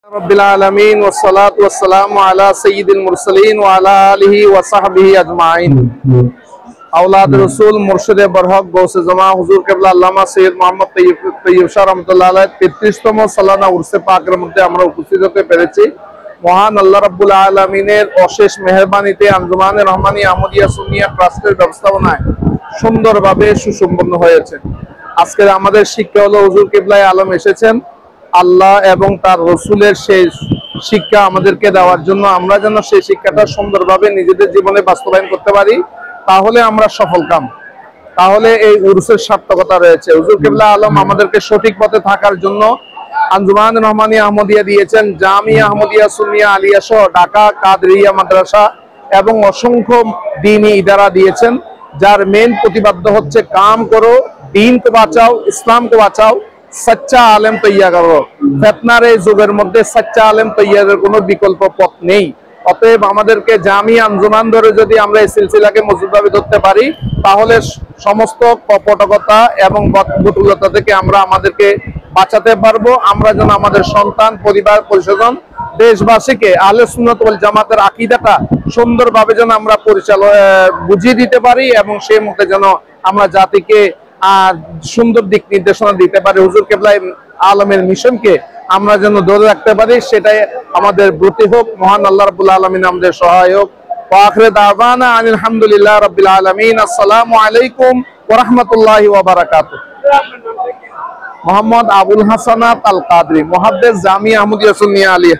रब्बिल आलमीन वस्सलातु वस्सलामु अला सय्यिदिल मुरसलीन व अला आलिहि व सहबिहि अजमाइन। औलाद रसूल मुर्शिद बरहक गौसे जमा हुजूर किबला আল্লামা সৈয়দ মোহাম্মদ তৈয়ব শাহ রাহমাতুল্লাহ আলাইহি 33তম সালানা উরসে পাকের মধ্যে আমরা উপস্থিত হতে পেরেছি। মহান আল্লাহ রাব্বুল আলামিনের অশেষ মেহেরবানিতে আঞ্জুমানে রহমানী আহমদিয়া সুন্নিয়া ট্রাস্টের ব্যবস্থাপনায় সুন্দরভাবে সুসম্পন্ন হয়েছে। আজকের আমাদের শিক্ষা হলো হুজুর কিবলায়ে আলম এসেছেন আল্লাহ এবং তার রসুলের সেই শিক্ষা আমাদেরকে দেওয়ার জন্য। আমরা যেন সেই শিক্ষাটা সুন্দরভাবে নিজেদের জীবনে বাস্তবায়ন করতে পারি, তাহলে আমরা সফল কাম, তাহলে এই উরুসের সার্থকতা রয়েছে। হুজুর কিবলা আলম আমাদেরকে সঠিক পথে থাকার জন্য আঞ্জুমান রহমানী আহমদিয়া দিয়েছেন, জামিয়া আহমদিয়া সুন্নিয়া আলিয়া সহ ঢাকা কাদরিয়া মাদ্রাসা এবং অসংখ্য দ্বীনি ইদারা দিয়েছেন, যার মেন প্রতিপাদ্য হচ্ছে কাম করো, দ্বীনকে বাঁচাও, ইসলামকে বাঁচাও, সচ্চা আলেম তৈয়া করো। ফিতনার এই যুগের মধ্যে সচ্চা আলেম তৈয়ারের কোনো বিকল্প পথ নেই। অতএব আমাদেরকে জামিয়া আঞ্জুমান ধরে যদি আমরা এই সিলসিলাকে মজবুতভাবে ধরতে পারি, তাহলে সমস্ত কপটকতা এবং বটুলতা থেকে আমরা আমাদেরকে বাঁচাতে পারবো। আমরা যেন আমাদের সন্তান, পরিবার, পরিজন, দেশবাসীকে আহলে সুন্নাত ওয়াল জামাতের আকীদাটা সুন্দরভাবে যেন আমরা বুঝিয়ে দিতে পারি এবং সেই মতে যেন আমরা জাতিকে সুন্দর দিক নির্দেশনা দিতে পারি। হুজুর কিবলা আলমের মিশনকে আমরা যেন ধরে রাখতে পারি, সেটাই আমাদের ব্রতী হোক। মহান আল্লাহ রাব্বুল আলামিন আমাদের সহায় হোক। ওয়া আখিরু দাওয়ানা আনিল হামদুলিল্লাহি রাব্বিল আলামিন। আসসালামু আলাইকুম ওয়া রাহমাতুল্লাহি ওয়া বারাকাতুহু। মোহাম্মদ আবুল হাসানাত আল কাদরি, মুহাদ্দিস, জামিয়া আহমদিয়া সুন্নিয়া আলিয়া।